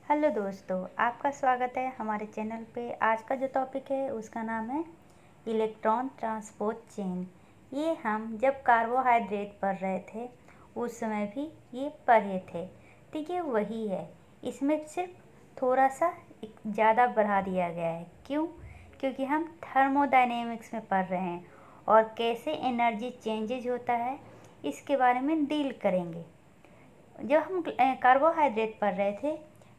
Hello दोस्तों, आपका स्वागत है हमारे चैनल पे। आज का जो टॉपिक है उसका नाम है इलेक्ट्रॉन ट्रांसपोर्ट चेन। ये हम जब कार्बोहाइड्रेट पढ़ रहे थे उस समय भी ये पढ़े थे। ठीक है, वही है। इसमें सिर्फ थोड़ा सा ज़्यादा बढ़ा दिया गया है। क्यों? क्योंकि हम थर्मोडायनेमिक्स में पढ़ रहे हैं और कैसे एनर्जी चेंजेज होता है इसके बारे में डील करेंगे। जब हम कार्बोहाइड्रेट पढ़ रहे थे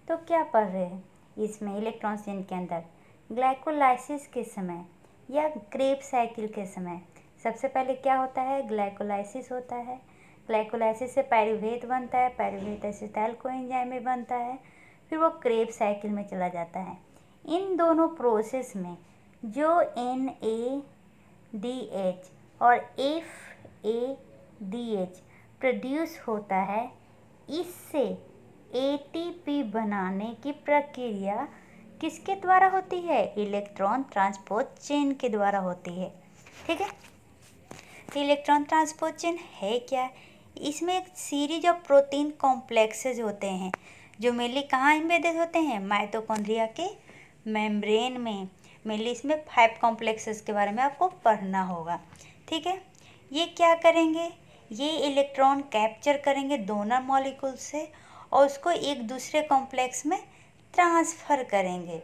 तो क्या पढ़ रहे हैं इसमें इलेक्ट्रॉन चेन के अंदर? ग्लाइकोलाइसिस के समय या क्रेब साइकिल के समय सबसे पहले क्या होता है? ग्लाइकोलाइसिस होता है। ग्लाइकोलाइसिस से पाइरूवेट बनता है, पाइरूवेट एसिटाइल कोएंजाइम में बनता है, फिर वो क्रेब साइकिल में चला जाता है। इन दोनों प्रोसेस में जो NADH और FADH प्रोड्यूस होता है, इससे ATP बनाने की प्रक्रिया किसके द्वारा होती है? इलेक्ट्रॉन ट्रांसपोर्ट चेन के द्वारा होती है। ठीक है, तो इलेक्ट्रॉन ट्रांसपोर्ट चेन है क्या? इसमें एक सीरीज ऑफ प्रोटीन कॉम्प्लेक्सेस होते हैं जो मेनली कहाँ एम्बेडेड होते हैं? माइटोकॉन्ड्रिया के मेम्ब्रेन में। मेनली इसमें 5 कॉम्प्लेक्सेस के बारे में आपको पढ़ना होगा। ठीक है, ये क्या करेंगे? ये इलेक्ट्रॉन कैप्चर करेंगे डोनर मॉलिक्यूल से और उसको एक दूसरे कॉम्प्लेक्स में ट्रांसफ़र करेंगे।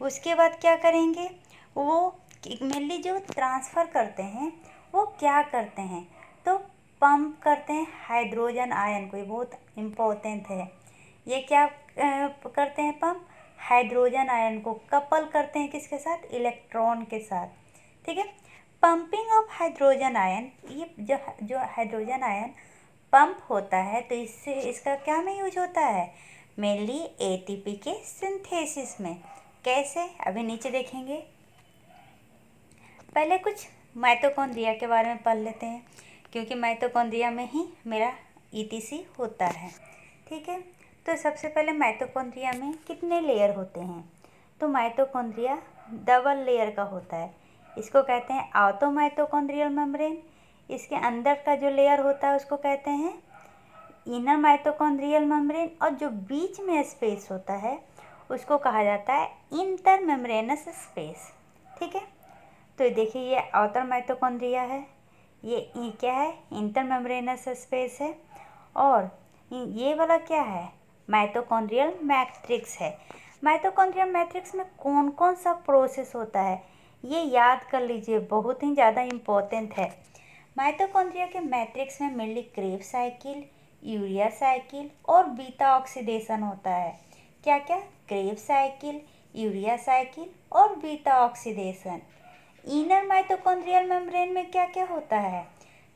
उसके बाद क्या करेंगे? वो मेनली जो ट्रांसफ़र करते हैं वो क्या करते हैं? तो पंप करते हैं हाइड्रोजन आयन को। ये बहुत इम्पोर्टेंट है। ये क्या करते हैं? पंप हाइड्रोजन आयन को कपल करते हैं किसके साथ? इलेक्ट्रॉन के साथ। ठीक है, पंपिंग ऑफ हाइड्रोजन आयन। ये जो हाइड्रोजन आयन पंप होता है तो इससे इसका क्या में यूज होता है? मेनली ATP के सिंथेसिस में। कैसे? अभी नीचे देखेंगे। पहले कुछ माइटोकॉन्ड्रिया के बारे में पढ़ लेते हैं क्योंकि माइटोकॉन्ड्रिया में ही मेरा ETC होता है। ठीक है, तो सबसे पहले माइटोकॉन्ड्रिया में कितने लेयर होते हैं? तो माइटोकॉन्ड्रिया डबल लेयर का होता है। इसको कहते हैं आउटर माइटोकॉन्ड्रियल मेम्ब्रेन। इसके अंदर का जो लेयर होता है उसको कहते हैं इनर माइटोकॉन्ड्रियल मेम्ब्रेन, और जो बीच में स्पेस होता है उसको कहा जाता है इंटर मेम्ब्रेनस स्पेस। ठीक है, तो देखिए ये आउटर माइटोकॉन्ड्रिया है, ये क्या है? इंटर मेम्ब्रेनस स्पेस है, और ये वाला क्या है? माइटोकॉन्ड्रियल मैट्रिक्स है। माइटोकॉन्ड्रियल मैट्रिक्स में कौन कौन सा प्रोसेस होता है ये याद कर लीजिए, बहुत ही ज़्यादा इम्पोर्टेंट है। माइटोकॉन्ड्रिया के मैट्रिक्स में mainly Krebs cycle, urea cycle और बीटा ऑक्सीडेशन होता है। क्या क्या? क्रेब साइकिल, यूरिया साइकिल और beta oxidation. Inner mitochondrial membrane में क्या क्या होता है?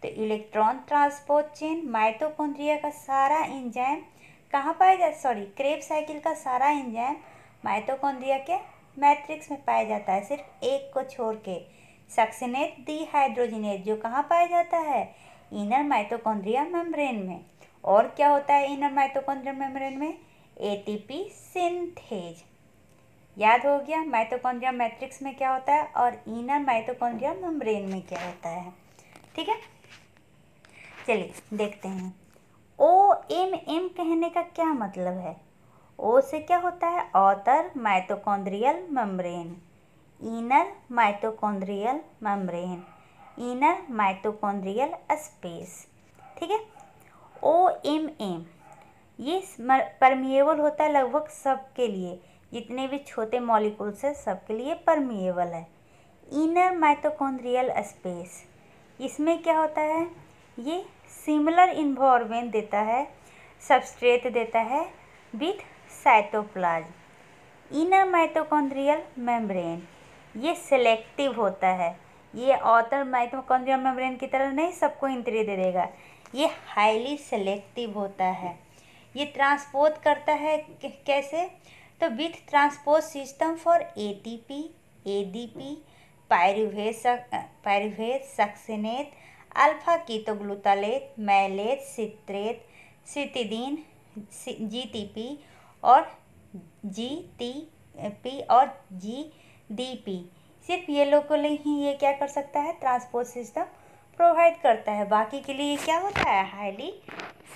तो इलेक्ट्रॉन ट्रांसपोर्ट चेन, माइटोकॉन्ड्रिया का सारा एंजाइम कहाँ पाया जाता? क्रेब साइकिल का सारा एंजाइम माइटोकॉन्ड्रिया के मैट्रिक्स में पाया जाता है, सिर्फ एक को छोड़ के, सक्सिनेट डिहाइड्रोजिनेज, जो कहाँ पाया जाता है? इनर माइटोकॉन्ड्रिया मेम्ब्रेन में। और क्या होता है इनर माइटोकॉन्ड्रिया मेम्ब्रेन में? ATP synthase. याद हो गया माइटोकॉन्ड्रिया मैट्रिक्स में क्या होता है और इनर माइटोकॉन्ड्रिया मेम्ब्रेन में क्या होता है। ठीक है, चलिए देखते हैं। OMM कहने का क्या मतलब है? O से क्या होता है? Outer mitochondrial membrane, inner mitochondrial membrane, inner mitochondrial space. ठीक है, OMM ये परमिएबल होता है लगभग सबके लिए, जितने भी छोटे मॉलिक्यूल्स है सबके लिए परमिएबल है। इनर माइटोकॉन्ड्रियल स्पेस, इसमें क्या होता है? ये सिमिलर इन्वायरमेंट देता है, सबस्ट्रेट देता है with cytoplasm. Inner mitochondrial membrane ये सेलेक्टिव होता है। ये आउटर माइटोकॉन्ड्रियल मेम्ब्रेन की तरह नहीं सबको एंट्री दे देगा, ये हाईली सेलेक्टिव होता है। ये ट्रांसपोर्ट करता है कैसे? तो with transport system for ATP, ADP, pyruvate, succinate, alpha ketoglutarate, malate, citrate, cytidine, GTP और GTP और GDP। सिर्फ ये लोग को ही ये क्या कर सकता है? ट्रांसपोर्ट सिस्टम प्रोवाइड करता है। बाकी के लिए क्या होता है? हाईली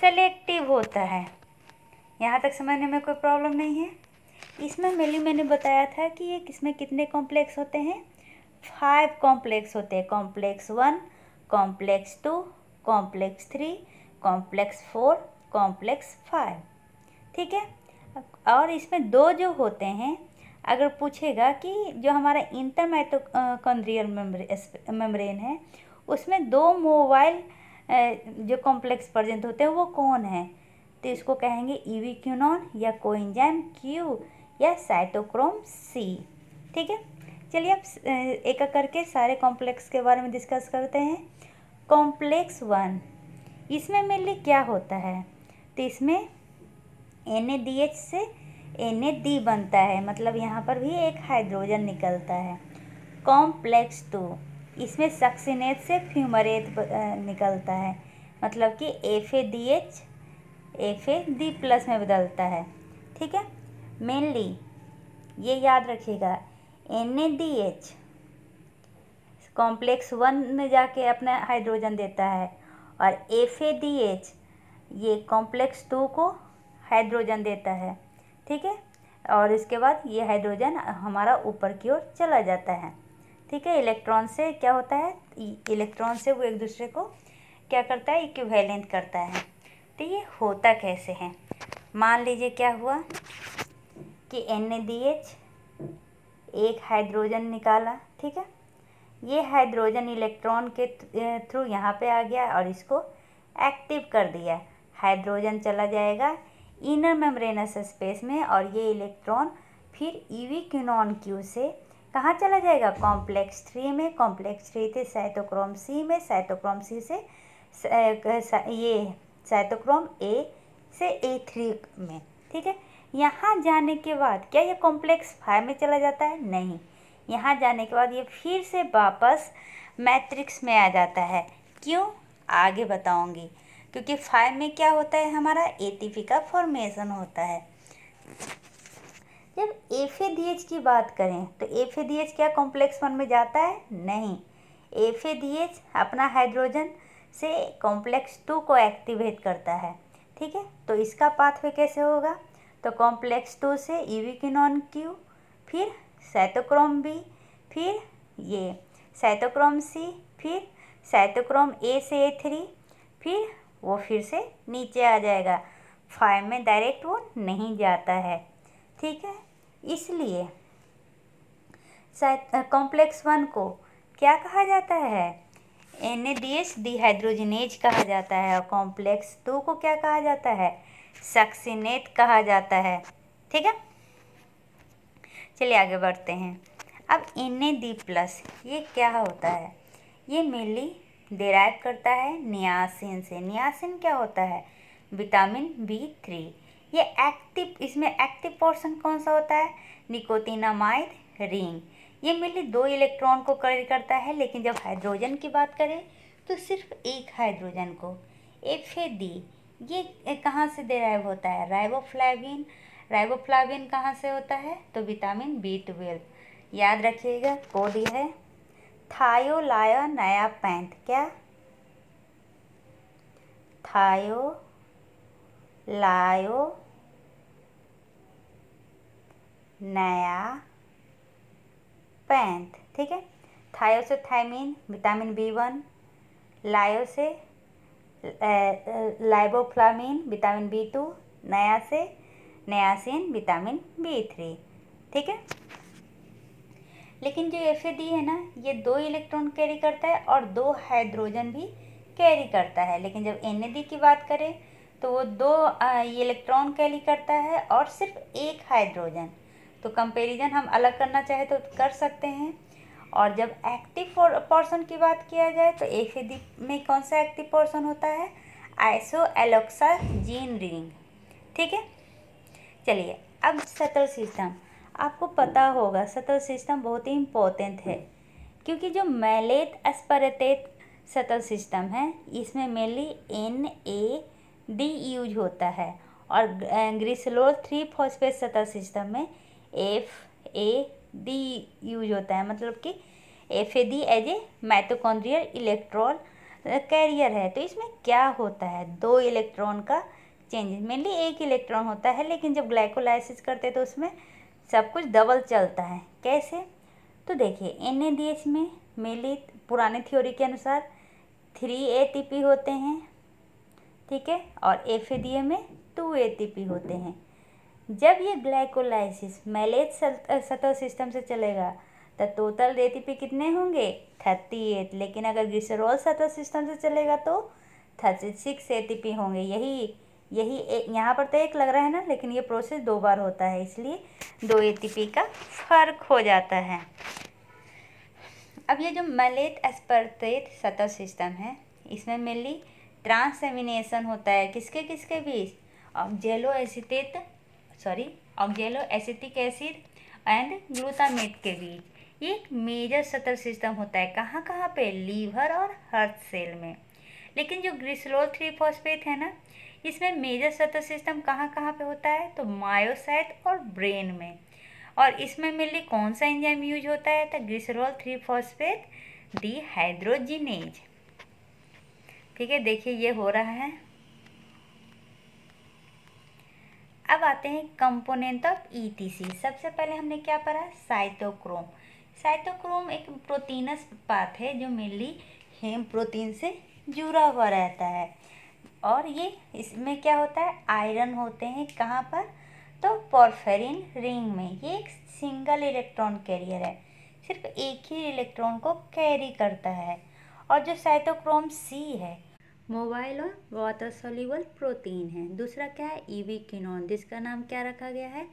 सेलेक्टिव होता है। यहाँ तक समझने में कोई प्रॉब्लम नहीं है? इसमें मैंने बताया था कि ये किसमें कितने कॉम्प्लेक्स होते हैं, 5 कॉम्प्लेक्स होते हैं। Complex 1, complex 2, complex 3, complex 4, complex 5। ठीक है। और इसमें 2 जो होते हैं, अगर पूछेगा कि जो हमारा इंटर माइटोकॉन्ड्रियल मेम्ब्रेन है उसमें 2 मोबाइल जो कॉम्प्लेक्स प्रेजेंट होते हैं वो कौन है, तो इसको कहेंगे यूबिक्विनोन या कोएंजाइम क्यू या साइटोक्रोम सी। ठीक है। चलिए अब एक एक करके सारे कॉम्प्लेक्स के बारे में डिस्कस करते हैं। कॉम्प्लेक्स 1, इसमें मेनली क्या होता है, तो इसमें NADH से NAD बनता है, मतलब यहाँ पर भी एक हाइड्रोजन निकलता है। कॉम्प्लेक्स 2, इसमें सक्सिनेट से फ्यूमरेट निकलता है, मतलब कि FADH FAD+ में बदलता है। ठीक है। मेनली ये याद रखिएगा, NADH कॉम्प्लेक्स 1 में जाके अपना हाइड्रोजन देता है और FADH ये कॉम्प्लेक्स 2 को हाइड्रोजन देता है। ठीक है। और इसके बाद ये हाइड्रोजन हमारा ऊपर की ओर चला जाता है। ठीक है। इलेक्ट्रॉन से क्या होता है, इलेक्ट्रॉन से वो एक दूसरे को क्या करता है, इक्विवेलेंट करता है। तो ये होता कैसे है, मान लीजिए क्या हुआ कि NADH एक हाइड्रोजन निकाला। ठीक है। ये हाइड्रोजन इलेक्ट्रॉन के थ्रू यहाँ पे आ गया और इसको एक्टिव कर दिया। हाइड्रोजन चला जाएगा इनर मेम्ब्रेनस स्पेस में और ये इलेक्ट्रॉन फिर यूबिक्विनोन क्यू से कहाँ चला जाएगा, कॉम्प्लेक्स 3 में। कॉम्प्लेक्स 3 से साइटोक्रोम सी में, साइटोक्रोम सी से ये साइटोक्रोम A से A3 में। ठीक है। यहाँ जाने के बाद क्या ये कॉम्प्लेक्स 5 में चला जाता है, नहीं, यहाँ जाने के बाद ये फिर से वापस मैट्रिक्स में आ जाता है। क्यों, आगे बताऊंगी। क्योंकि 5 में क्या होता है, हमारा ATP का फॉर्मेशन होता है। जब FADH की बात करें तो FADH क्या कॉम्प्लेक्स 1 में जाता है, नहीं। FADH अपना हाइड्रोजन से कॉम्प्लेक्स 2 को एक्टिवेट करता है। ठीक है। तो इसका पाथवे कैसे होगा, तो कॉम्प्लेक्स 2 से यूबिक्विनोन क्यू, फिर साइटोक्रोम B, फिर ये साइटोक्रोम C, फिर साइटोक्रोम A से A3, फिर वो फिर से नीचे आ जाएगा। 5 में डायरेक्ट वो नहीं जाता है। ठीक है। इसलिए कॉम्प्लेक्स 1 को क्या कहा जाता है, NADH डिहाइड्रोजनेज कहा जाता है और कॉम्प्लेक्स 2 को क्या कहा जाता है, सक्सिनेट कहा जाता है। ठीक है। चलिए आगे बढ़ते हैं। अब NAD+ ये क्या होता है, ये मेनली डेराइव करता है नियासिन से। नियासिन क्या होता है, विटामिन B3। ये एक्टिव, इसमें एक्टिव पोर्शन कौन सा होता है, निकोटिनामाइड रिंग। ये मेनली 2 इलेक्ट्रॉन को कैरी करता है, लेकिन जब हाइड्रोजन की बात करें तो सिर्फ एक हाइड्रोजन को। FAD ये कहाँ से डेराइव होता है, राइबोफ्लाविन। राइबोफ्लाविन कहाँ से होता है, तो विटामिन B12। याद रखिएगा, कोड ये है थायोलायोनायापेंट। क्या, थायोलायोनायापेंट। ठीक है। थायो से थायमिन, विटामिन B1। लायो से लाइबोफ्लाविन, विटामिन B2। नया से नियासिन, विटामिन B3। ठीक है। लेकिन जो FAD है ना, ये 2 इलेक्ट्रॉन कैरी करता है और 2 हाइड्रोजन भी कैरी करता है। लेकिन जब NAD की बात करें तो वो 2 इलेक्ट्रॉन कैरी करता है और सिर्फ एक हाइड्रोजन। तो कंपैरिजन हम अलग करना चाहे तो कर सकते हैं। और जब एक्टिव पोर्शन की बात किया जाए तो FAD में कौन सा एक्टिव पोर्शन होता है, आइसोएलॉक्साजीन रिंग। ठीक है। चलिए अब सटल सिस्टम, आपको पता होगा सटल सिस्टम बहुत ही इम्पोर्टेंट है, क्योंकि जो मैलेट एस्पारेटेट सटल सिस्टम है इसमें मेनली NAD यूज होता है और ग्लिसरॉल 3-फॉस्फेट सटल सिस्टम में FAD यूज होता है। मतलब कि FAD as a mitochondrial electron carrier है। तो इसमें क्या होता है, 2 इलेक्ट्रॉन का चेंज, मेनली एक इलेक्ट्रॉन होता है, लेकिन जब ग्लाइकोलाइसिस करते हैं तो उसमें सब कुछ डबल चलता है। कैसे? तो देखिए NADH में मेनली पुराने थ्योरी के अनुसार 3 ATP होते हैं, ठीक है, और FADA में 2 ATP होते हैं। जब ये ग्लाइकोलाइसिस मैलेज सतह सिस्टम से चलेगा तो टोटल ATP कितने होंगे? 38। लेकिन अगर ग्लिसरॉल सतह सिस्टम से चलेगा तो 36 ATP होंगे। यही यहाँ पर तो एक लग रहा है ना, लेकिन ये प्रोसेस 2 बार होता है, इसलिए 2 ATP का फर्क हो जाता है। अब ये जो मैलेट एस्पर्टेट सतह सिस्टम है, इसमें मेनली ट्रांसएमिनेशन होता है किसके किसके बीच? Oxaloacetic acid and glutamate के बीच। ये एक मेजर सतह सिस्टम होता है। कहाँ कहाँ पे? लीवर और हार्ट सेल में। लेकिन जो ग्लिसरॉल 3 फॉस्फेट है ना, इसमें मेजर सतह सिस्टम कहाँ कहाँ पे होता है? तो मायोसाइट और ब्रेन में। और इसमें मेनली कौन सा एंजाइम यूज होता है? तो ग्लिसरॉल 3 फॉस्फेट डिहाइड्रोजिनेज। ठीक है, देखिए ये हो रहा है। अब आते हैं कंपोनेंट ऑफ ETC। सबसे पहले हमने क्या पढ़ा? साइटोक्रोम। साइटोक्रोम एक प्रोटीनस पाथ है जो मेनली हेम प्रोटीन से जुड़ा हुआ रहता है। और ये इसमें क्या होता है? आयरन होते हैं। कहाँ पर? तो पोरफिरिन रिंग में। ये एक सिंगल इलेक्ट्रॉन कैरियर है, सिर्फ एक ही इलेक्ट्रॉन को कैरी करता है। और जो साइटोक्रोम C है, मोबाइल और वाटर सोल्यूबल प्रोटीन है। दूसरा क्या है? यूबिक्विनोन, जिसका नाम क्या रखा गया है?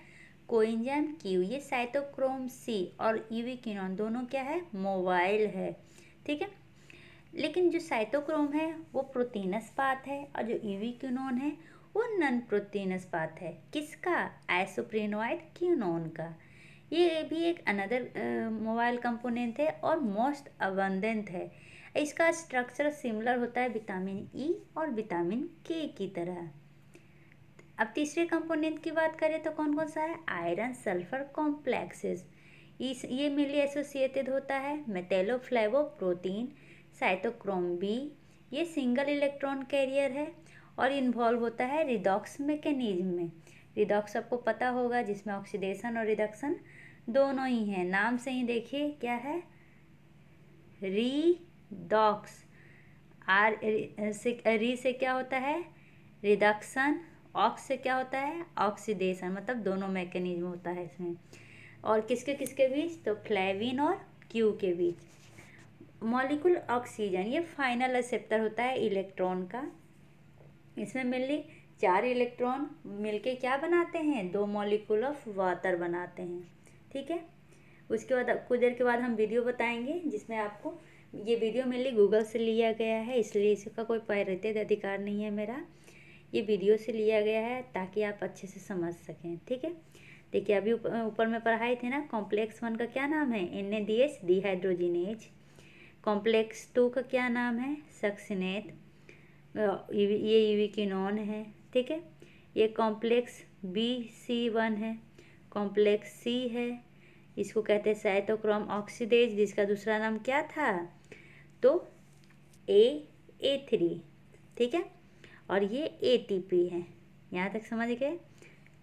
Coenzyme Q। ये साइटोक्रोम C और यूबिक्विनोन दोनों क्या है? मोबाइल है, ठीक है। लेकिन जो साइटोक्रोम है वो प्रोटीनस पाथ है, और जो यूबिक्विनोन है वो नॉन प्रोटीनस पाथ है। किसका? आइसोप्रेनोइड क्विनोन का। ये भी एक अनदर मोबाइल कंपोनेंट है और मोस्ट अबंडेंट है। इसका स्ट्रक्चर सिमिलर होता है विटामिन E और विटामिन K की तरह। अब तीसरे कंपोनेंट की बात करें तो कौन कौन सा है? Iron sulphur complexes. ये मेनली एसोसिएटेड होता है मेटेलोफ्लेवोप्रोटीन साइटोक्रोम B। ये सिंगल इलेक्ट्रॉन कैरियर है और इन्वॉल्व होता है रिडॉक्स मैकेनिज्म में। रिडॉक्स सबको पता होगा, जिसमें ऑक्सीडेशन और रिडक्शन दोनों ही हैं। नाम से ही देखिए क्या है? रिडॉक्स। री से क्या होता है? रिडक्शन। ऑक्स से क्या होता है? ऑक्सीडेशन। मतलब दोनों मैकेनिज्म होता है इसमें। और किसके किसके बीच? तो फ्लेविन और क्यू के बीच। मॉलिक्यूल ऑक्सीजन, ये फाइनल एक्सेप्टर होता है इलेक्ट्रॉन का। इसमें मेनली 4 इलेक्ट्रॉन मिलके क्या बनाते हैं? 2 मॉलिक्यूल ऑफ वाटर बनाते हैं, ठीक है। उसके बाद कुछ देर के बाद हम वीडियो बताएंगे, जिसमें आपको ये वीडियो मेनली गूगल से लिया गया है, इसलिए इसका कोई पायरेटेड अधिकार नहीं है मेरा। ये वीडियो से लिया गया है ताकि आप अच्छे से समझ सकें, ठीक है। देखिए अभी ऊपर में पढ़ाए थे ना, कॉम्प्लेक्स 1 का क्या नाम है? NADH dehydrogenase. कॉम्प्लेक्स 2 का क्या नाम है? सक्सिनेट। ये यूबिक्विनोन है, ठीक है। ये कॉम्प्लेक्स BC1 है। कॉम्प्लेक्स C है, इसको कहते हैं साइटोक्रोम ऑक्सीडेज, जिसका दूसरा नाम क्या था? तो AA3, ठीक है। और ये ATP है। यहाँ तक समझ गए?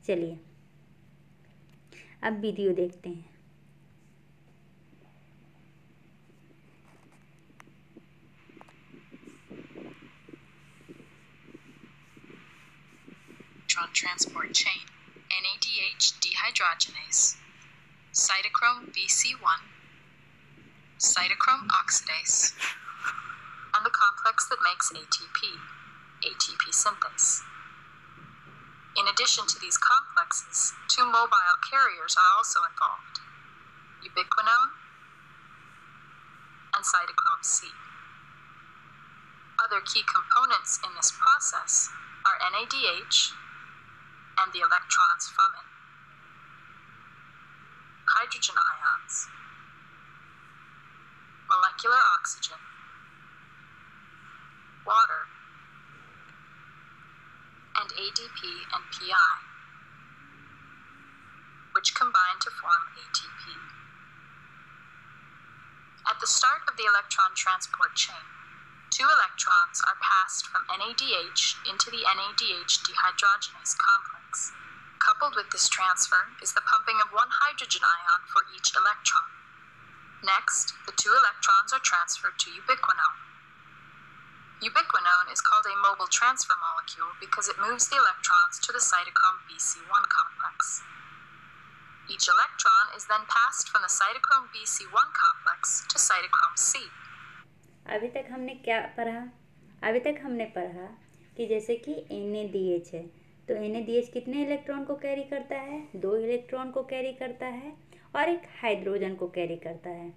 चलिए अब वीडियो देखते हैं। Transport chain, NADH dehydrogenase, cytochrome BC1, cytochrome oxidase, and the complex that makes ATP synthase. In addition to these complexes, 2 mobile carriers are also involved, ubiquinone and cytochrome C. Other key components in this process are NADH and the electrons from it, hydrogen ions, molecular oxygen, water, and ADP and PI, which combine to form ATP. At the start of the electron transport chain, 2 electrons are passed from NADH into the NADH dehydrogenase complex, Coupled with this transfer is the pumping of one hydrogen ion for each electron. Next, the two electrons are transferred to ubiquinone. Ubiquinone is called a mobile transfer molecule because it moves the electrons to the cytochrome BC1 complex. Each electron is then passed from the cytochrome BC1 complex to cytochrome C. अभी तक हमने क्या पढ़ा? अभी तक हमने पढ़ा कि जैसे कि NADH है, तो NADH कितने इलेक्ट्रॉन को कैरी करता है? 2 इलेक्ट्रॉन को कैरी करता है और एक हाइड्रोजन को कैरी करता है।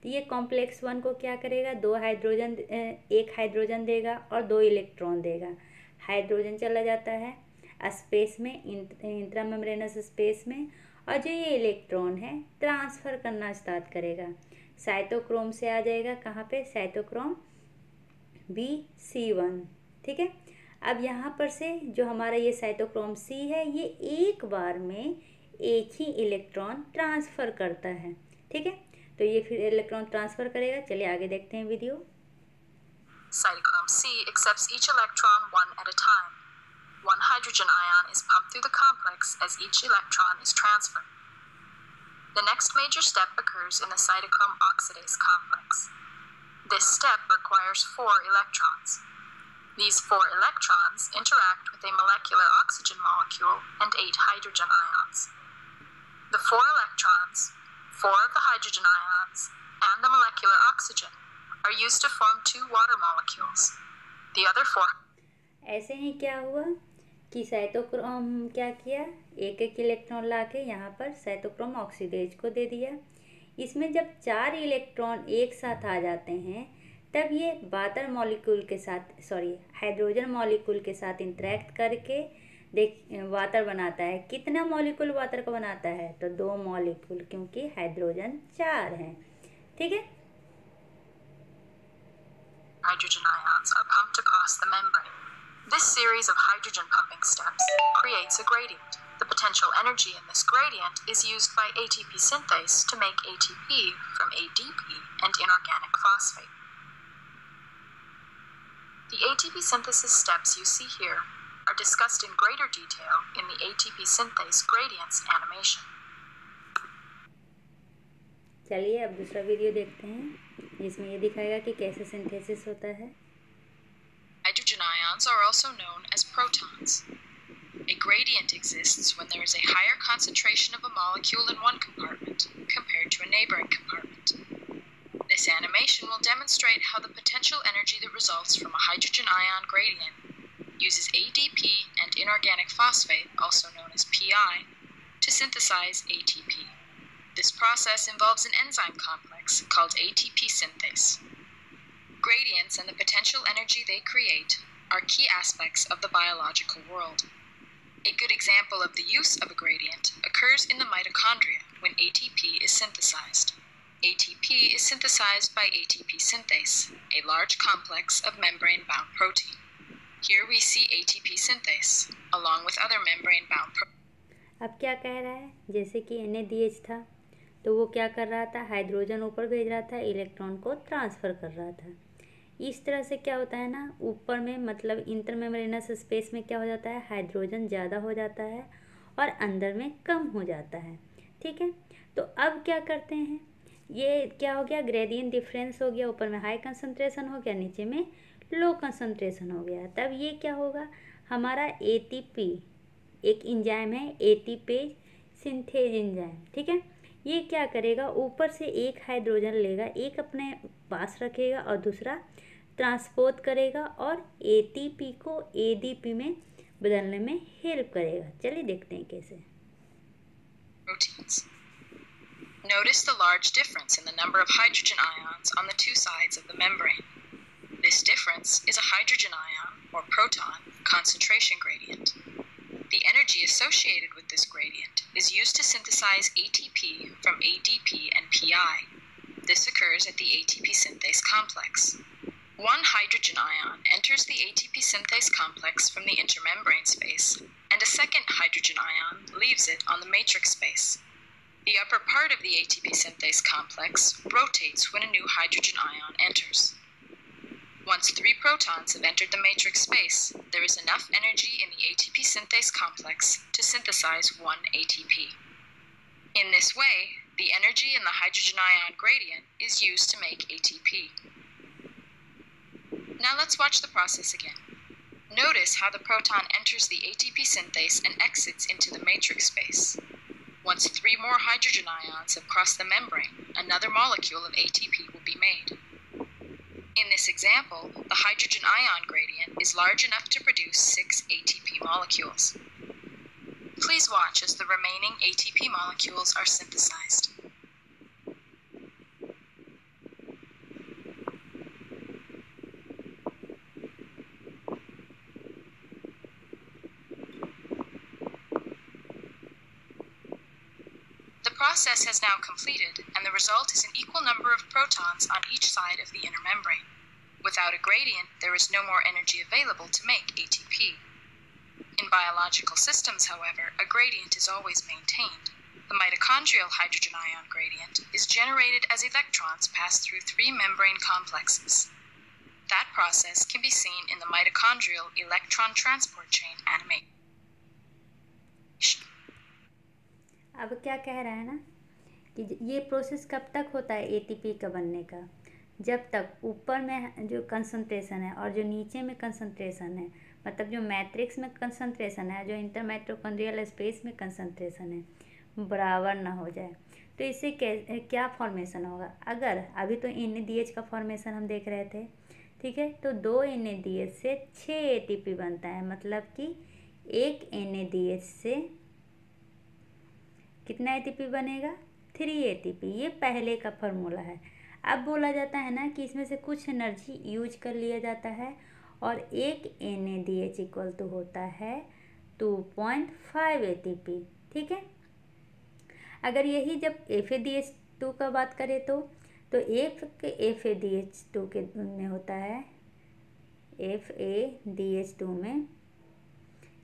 तो ये कॉम्प्लेक्स 1 को क्या करेगा? 2 हाइड्रोजन, एक हाइड्रोजन देगा और 2 इलेक्ट्रॉन देगा। हाइड्रोजन चला जाता है स्पेस में, इंट्रामेम्ब्रेनस स्पेस में, और जो ये इलेक्ट्रॉन है ट्रांसफ़र करना स्टार्ट करेगा। साइटोक्रोम से आ जाएगा कहाँ पे? Cytochrome BC1। ठीक है। अब यहाँ पर से जो हमारा ये साइटोक्रोम C है, ये एक बार में एक ही इलेक्ट्रॉन ट्रांसफ़र करता है। ठीक है, तो ये फिर इलेक्ट्रॉन ट्रांसफ़र करेगा। चलिए आगे देखते हैं video. Cytochrome C accepts each electron one at a time. One hydrogen ion is pumped through the complex as each electron is transferred. The next major step occurs in the cytochrome oxidase complex. This step requires 4 electrons. These 4 electrons interact with a molecular oxygen molecule and 8 hydrogen ions. The 4 electrons, 4 of the hydrogen ions, and the molecular oxygen are used to form 2 water molecules. The other 4. ऐसे ही क्या हुआ कि cytochrome क्या किया? एक एक electron लाके यहाँ पर साइटोक्रोम ऑक्सीडेज को दे दिया। इसमें जब 4 इलेक्ट्रॉन एक साथ आ जाते हैं, तब ये वाटर मॉलिक्यूल के साथ, हाइड्रोजन मॉलिक्यूल के साथ इंटरेक्ट करके वाटर बनाता है। कितना मॉलिक्यूल वाटर को बनाता है? तो 2 मॉलिक्यूल, क्योंकि हाइड्रोजन 4 हैं। ठीक है। Hydrogen ions are pumped across the membrane. This series of hydrogen pumping steps creates a gradient. The potential energy in this gradient is used by ATP synthase to make ATP from ADP and inorganic phosphate. The ATP synthesis steps you see here are discussed in greater detail in the ATP synthase gradients animation. चलिए अब दूसरा video देखते हैं, जिसमें ये दिखाएगा कि कैसे सिंथेसिस होता है। Hydrogen ions are also known as protons. A gradient exists when there is a higher concentration of a molecule in one compartment compared to a neighboring compartment. This animation will demonstrate how the potential energy that results from a hydrogen ion gradient uses ADP and inorganic phosphate, also known as PI, to synthesize ATP. This process involves an enzyme complex called ATP synthase. Gradients and the potential energy they create are key aspects of the biological world. A good example of the use of a gradient occurs in the mitochondria when ATP is synthesized. ATP is synthesized by ATP synthase, a large complex of membrane-bound protein. Here we see ATP synthase, along with other membrane-bound proteins. अब क्या कह रहा है? जैसे कि NADH था, तो वो क्या कर रहा था? हाइड्रोजन ऊपर भेज रहा था, इलेक्ट्रॉन को ट्रांसफ़र कर रहा था। इस तरह से क्या होता है ना, ऊपर में मतलब इंटरमेम्ब्रेनस स्पेस में क्या हो जाता है? हाइड्रोजन ज़्यादा हो जाता है और अंदर में कम हो जाता है। ठीक है, तो अब क्या करते हैं? ये क्या हो गया? ग्रेडियंट डिफरेंस हो गया। ऊपर में हाई कंसंट्रेशन हो गया, नीचे में लो कंसंट्रेशन हो गया। तब ये क्या होगा? हमारा ATP, एक एंजाइम है एटीपेज सिंथेज एंजाइम। ठीक है, ये क्या करेगा? ऊपर से एक हाइड्रोजन लेगा, एक अपने पास रखेगा और दूसरा ट्रांसपोर्ट करेगा और ATP को ADP में बदलने में हेल्प करेगा। चलिए देखते हैं कैसे। Proteins. Notice the large difference in the number of hydrogen ions on the two sides of the membrane. This difference is a hydrogen ion, or proton, concentration gradient. The energy associated with this gradient is used to synthesize ATP from ADP and PI. This occurs at the ATP synthase complex. One hydrogen ion enters the ATP synthase complex from the intermembrane space, and a second hydrogen ion leaves it on the matrix space. The upper part of the ATP synthase complex rotates when a new hydrogen ion enters. Once 3 protons have entered the matrix space, there is enough energy in the ATP synthase complex to synthesize 1 ATP. In this way, the energy in the hydrogen ion gradient is used to make ATP. Now let's watch the process again. Notice how the proton enters the ATP synthase and exits into the matrix space. Once 3 more hydrogen ions have crossed the membrane, another molecule of ATP will be made. In this example, the hydrogen ion gradient is large enough to produce 6 ATP molecules. Please watch as the remaining ATP molecules are synthesized. The process has now completed, and the result is an equal number of protons on each side of the inner membrane. Without a gradient, there is no more energy available to make ATP. In biological systems, however, a gradient is always maintained. The mitochondrial hydrogen ion gradient is generated as electrons pass through 3 membrane complexes. That process can be seen in the mitochondrial electron transport chain animation. अब क्या कह रहा है ना कि ये process कब तक होता है एटीपी का बनने का, जब तक ऊपर में जो कंसंट्रेशन है और जो नीचे में कंसंट्रेशन है, मतलब जो मैट्रिक्स में कंसंट्रेशन है, जो इंटर माइटोकॉन्ड्रियल स्पेस में कंसंट्रेशन है, बराबर ना हो जाए। तो इससे क्या फॉर्मेशन होगा? अगर अभी तो NADH का फॉर्मेशन हम देख रहे थे, ठीक है, तो 2 NADH से 6 ATP बनता है, मतलब कि 1 NADH से कितना ATP बनेगा? 3 ATP। ये पहले का फॉर्मूला है। अब बोला जाता है ना कि इसमें से कुछ एनर्जी यूज कर लिया जाता है और 1 NADH इक्वल टू होता है 2.5 ATP, ठीक है। अगर यही जब FADH2 का बात करें तो एक FADH2 के में होता है, FADH2 में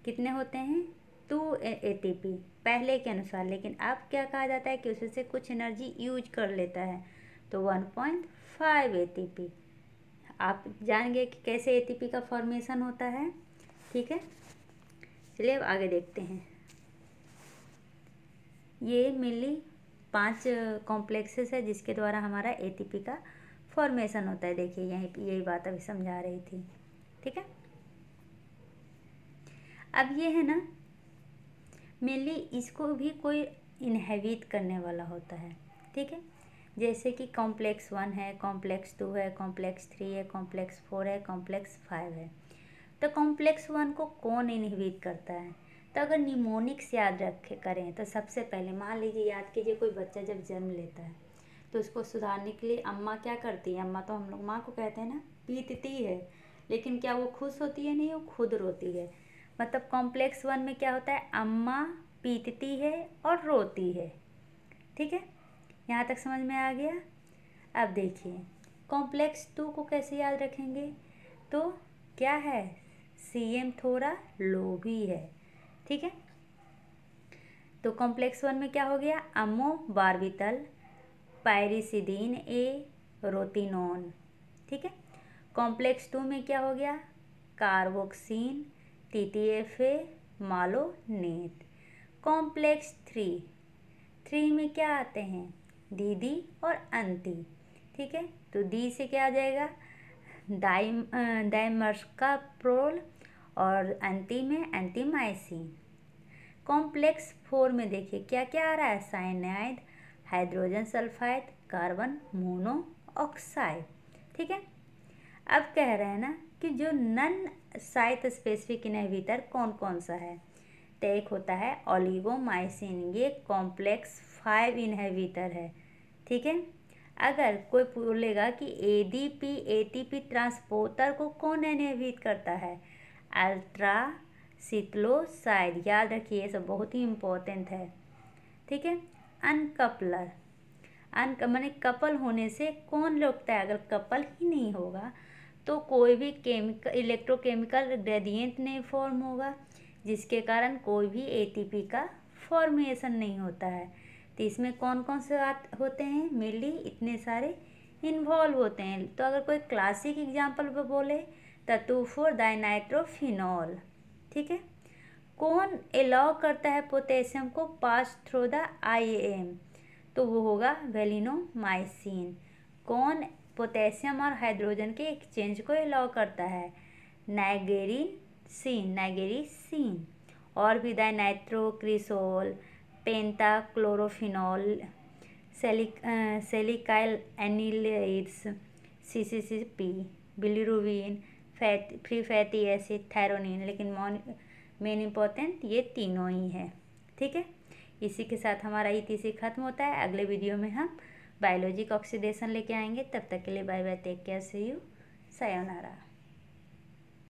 कितने होते हैं? 2 ATP पहले के अनुसार, लेकिन अब क्या कहा जाता है कि उसमें से कुछ एनर्जी यूज कर लेता है, तो 1.5 ATP। आप जानेंगे कि कैसे ATP का फॉर्मेशन होता है, ठीक है। चलिए अब आगे देखते हैं। ये मेनली 5 कॉम्प्लेक्सेस है जिसके द्वारा हमारा ATP का फॉर्मेशन होता है। देखिए यही बात अभी समझा रही थी, ठीक है। अब ये है ना, मेनली इसको भी कोई इनहेबिट करने वाला होता है, ठीक है। जैसे कि कॉम्प्लेक्स 1 है, कॉम्प्लेक्स 2 है, कॉम्प्लेक्स 3 है, कॉम्प्लेक्स 4 है, कॉम्प्लेक्स 5 है। तो कॉम्प्लेक्स 1 को कौन इनहिबिट करता है? तो अगर निमोनिक्स याद करें तो सबसे पहले मान लीजिए, याद कीजिए, कोई बच्चा जब जन्म लेता है तो उसको सुधारने के लिए अम्मा क्या करती है? अम्मा तो हम लोग माँ को कहते हैं ना, पीटती है, लेकिन क्या वो खुश होती है? नहीं, वो खुद रोती है। मतलब कॉम्प्लेक्स 1 में क्या होता है? अम्मा पीटती है और रोती है, ठीक है। यहाँ तक समझ में आ गया? अब देखिए कॉम्प्लेक्स 2 को कैसे याद रखेंगे? तो क्या है? CM थोड़ा लो भी है, ठीक है। तो कॉम्प्लेक्स 1 में क्या हो गया? अमोबार्बिटल, पायरिसिडीन A, रोतिनोन, ठीक है। कॉम्प्लेक्स 2 में क्या हो गया? Carboxin, TTFA, मालोनेट। कॉम्प्लेक्स 3 में क्या आते हैं? दीदी और अंती, ठीक है। तो डी से क्या आ जाएगा? डाइमर्सकाप्रोल और अंती में एंटीमाइसिन। कॉम्प्लेक्स 4 में देखिए क्या क्या आ रहा है? Cyanide, hydrogen sulphide, carbon monoxide, ठीक है। अब कह रहे हैं ना कि जो नन साइट स्पेसिफिक इनहिबिटर कौन कौन सा है? तो एक होता है ओलिगोमाइसिन, ये कॉम्प्लेक्स 5 इनहिबिटर है, ठीक है। अगर कोई बोलेगा कि ADP ATP ट्रांसपोर्टर को कौन इनहिबिट करता है? अल्ट्रा सिक्लोसाइड, याद रखिए ये सब बहुत ही इम्पोर्टेंट है, ठीक है। अनकपलर, माने कपल होने से कौन रोकता है? अगर कपल ही नहीं होगा तो कोई भी इलेक्ट्रोकेमिकल ग्रेडियंट नहीं फॉर्म होगा, जिसके कारण कोई भी ATP का फॉर्मेशन नहीं होता है। तो इसमें कौन कौन से होते हैं? मेनली इतने सारे इन्वॉल्व होते हैं। तो अगर कोई क्लासिक एग्जाम्पल पे बोले तो 2,4 डाइनाइट्रोफिनॉल। ठीक है। कौन अलाउ करता है पोटेशियम को पास थ्रू द IAM? तो वो होगा वेलिनोमाइसिन। कौन पोटेशियम और हाइड्रोजन के एक्सचेंज को अलाउ करता है? नाइगेरिसिन। और भी dinitrocresol, pentachlorophenol, salicylanilides, CCCP, bilirubin, free fatty acid, thyronine. लेकिन मेन इम्पोर्टेंट ये तीनों ही है। ठीक है। इसी के साथ हमारा ETC खत्म होता है। अगले वीडियो में हम बायोलॉजिक ऑक्सीडेशन लेके आएंगे। तब तक के लिए bye bye, take care, see you, sayonara.